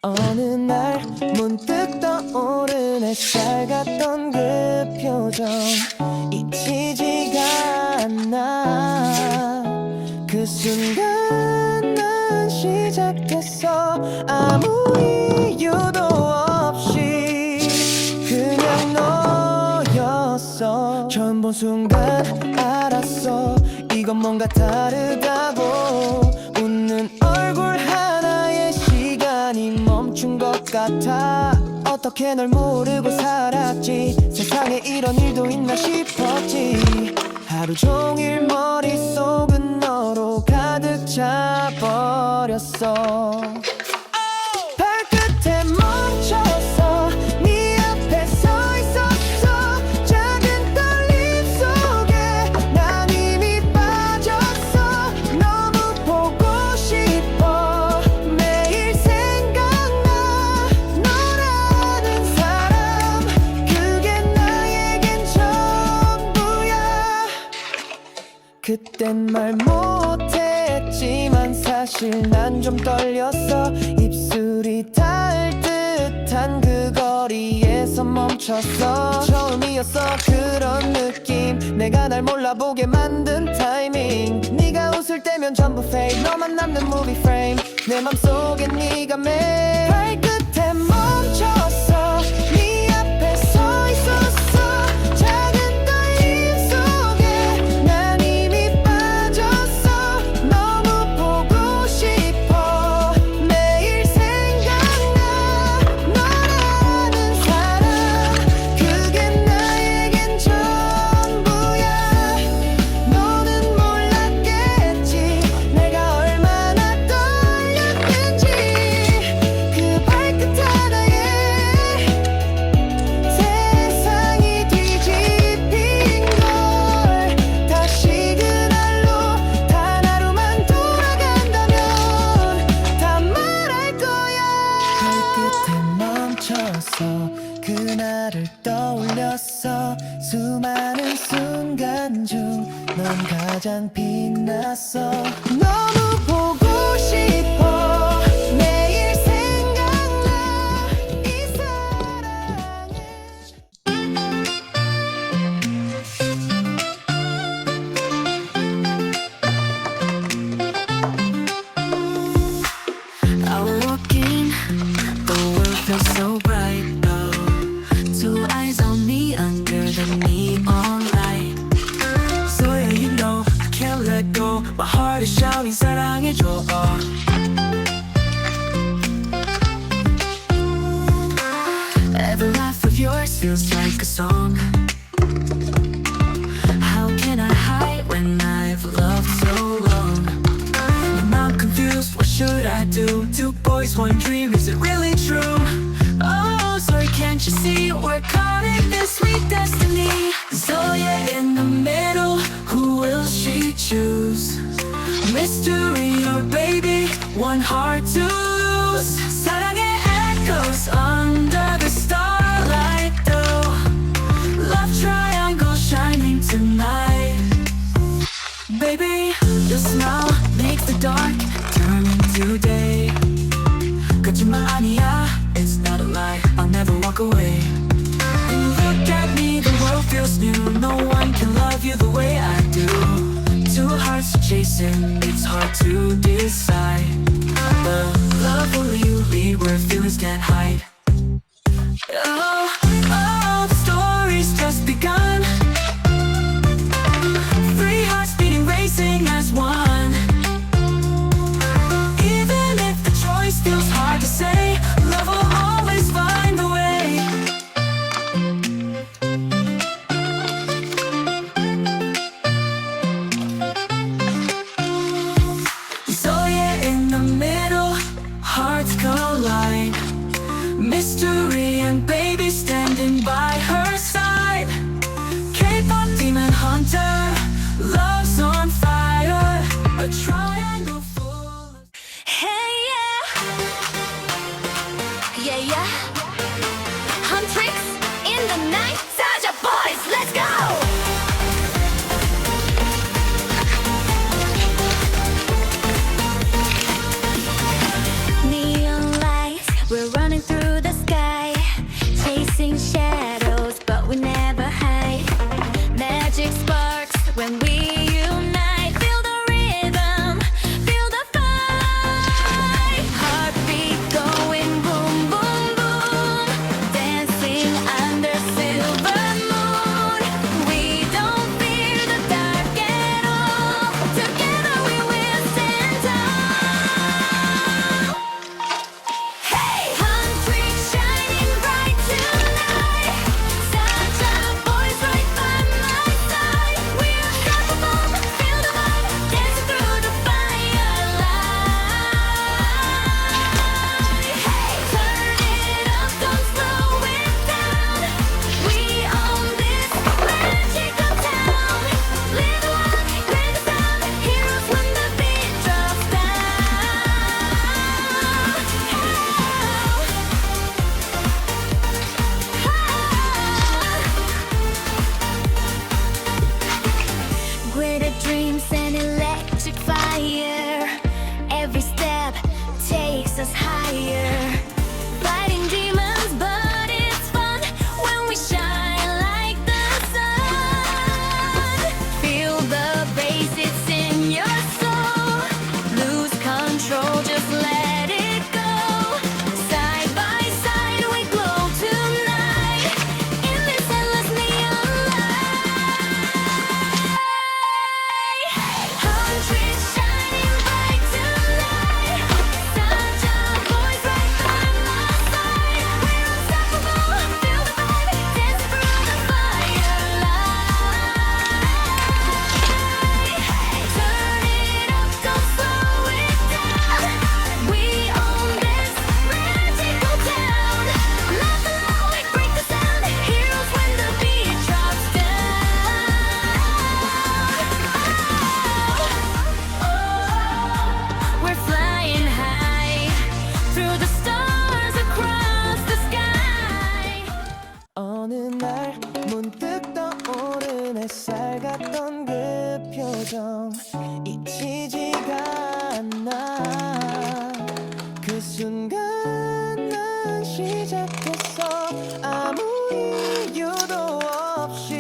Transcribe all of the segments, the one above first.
어느 날 문득 떠오른 햇살 같던 그 표정 잊히지가 않아. 그 순간 난 시작했어. 아무 이유도 없이 그냥 너였어. 처음 본 순간 알았어. 이건 뭔가 다르다고. 웃는 얼굴 하나에 시간이 멈춘 것 같아. 어떻게 널 모르고 살았지. 세상에 이런 일도 있나 싶었지. 하루 종일 머릿속은 너로 가득 차버렸어. 발끝에 멈췄어. 네 앞에 서 있었어. 작은 떨림 속에 난 이미 빠졌어. 너무 보고 싶어. 매일 생각나. 너라는 사람 그게 나에겐 전부야. 그땐 말 못했지만 사실 난 좀 떨렸어. 입술이 닿을 듯한 그 거리에서 멈췄어. 처음이었어 그런 느낌. 내가 날 몰라보게 만든 타이밍. 네가 웃을 때면 전부 fake. 너만 남는 movie frame. 내 맘속에 네가 매일 발끝에 멈췄어. 네 앞에 서 있었어. 작은 떨림 속에 난 이미 빠졌어. 너무 보고 싶어. 매일 생각나. 너라는 사람 그게 나에겐 전부야. 너는 몰랐겠지 내가 얼마나 떨렸는지. 그 발끝 하나에 세상이 뒤집힌 걸. 다시 그날로 단 하루만 돌아간다면 다 말할 거야. 발끝에 멈췄어. 그날을 떠올렸어. 수많은 순간 중 넌 가장 빛났어. 너무 보고 싶어. 매일 생각나. 이 사랑에 I walk in, the world feels so bright. Oh, two eyes on me under the neon light. So yeah, you know I can't let go. My heart is shouting 사랑해줘. Every laugh of yours feels like a song. How can I hide when I've loved so long? And I'm confused, what should I do? Two boys, one dream, is it really true? Oh, sorry, can't you see? We're caught in this sweet destiny. Zoya in the middle, who will she choose? Mystery or baby, one heart to lose. 사랑의 echoes under the starlight though. Love triangle shining tonight. Baby, your smile makes the dark turn into day. 거짓말 아니야, it's not a lie. I'll never walk away. Look at me, the world feels new. No one can love you the way I do. Two hearts chasing, it's hard to decide. The love will lead where feelings can't hide. Oh, oh, the story's just begun. Three hearts beating, racing as one. Even if the choice feels hard to say, love will always find a way. Zoya in the middle, hearts collide. Mystery and baby standing by her side. Kpop demon hunter, love's on fire. A triangle full of Hey yeah, yeah yeah. Huntrix in the night. Saja boys, let's go. Neon lights, we're 시작했어. 아무 이유도 없이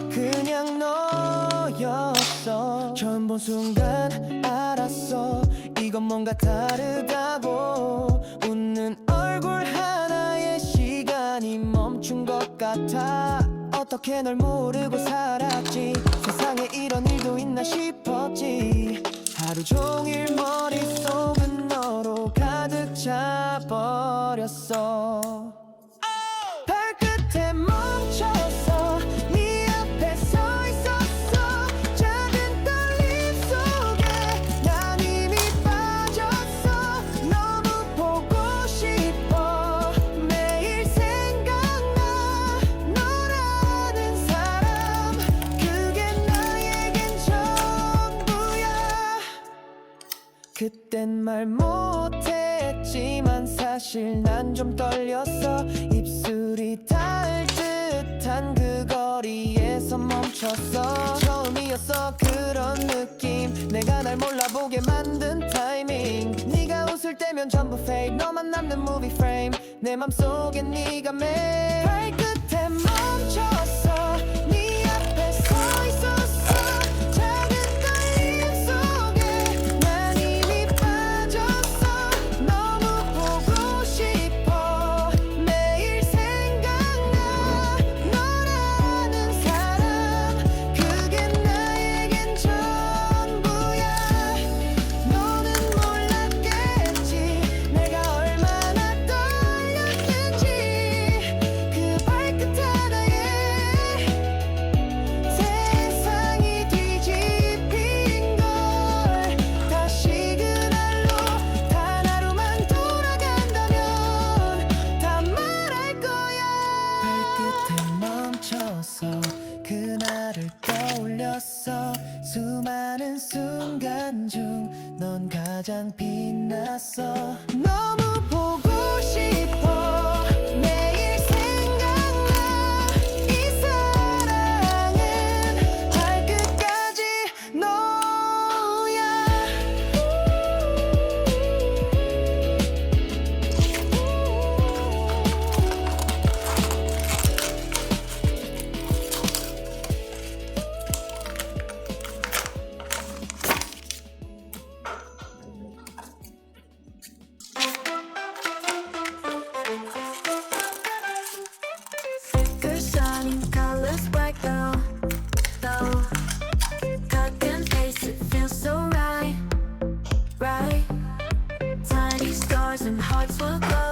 그냥 너였어. 처음 본 순간 알았어. 이건 뭔가 다르다고. 웃는 얼굴 하나에 시간이 멈춘 것 같아. 어떻게 널 모르고 살았지. 세상에 이런 일도 있나 싶었지. 하루 종일 머릿속은 너로 가득 차버렸어. 발끝에 멈췄어. 네 앞에 서 있었어. 작은 떨림 속에 난 이미 빠졌어. 너무 보고 싶어. 매일 생각나. 너라는 사람 그게 나에겐 전부야. 그땐 말 못했지만 사실 난 좀 떨렸어. 입술이 닿을 듯한 그 거리에서 멈췄어. 처음이었어 그런 느낌. 내가 날 몰라보게 만든 타이밍. 네가 웃을 때면 전부 fake. 너만 남는 movie frame. 내 맘속에 네가 매일. 발끝에 멈췄어. 네 앞에 서 있었어. 작은 떨림 속에 난 이미 빠졌어. 너무 보고 싶어. 매일 생각나. 너라는 사람 그게 나에겐 전부야. 너는 몰랐겠지. 내가 얼마나 떨렸는지. 그 발끝 하나에 세상이 뒤집힌 걸. 다시 그날로 단 하루만 돌아간다면 다 말할 거야. 발끝에 멈춰서 그날을 떠올렸어. 수많은 순간 중 넌 가장 빛났어. 너무 보고 싶어. 매일 생각나. 이 사랑은 발끝까지 너야. The shining colors bright though. Cut and paste, it feels so right. Tiny stars and hearts will glow.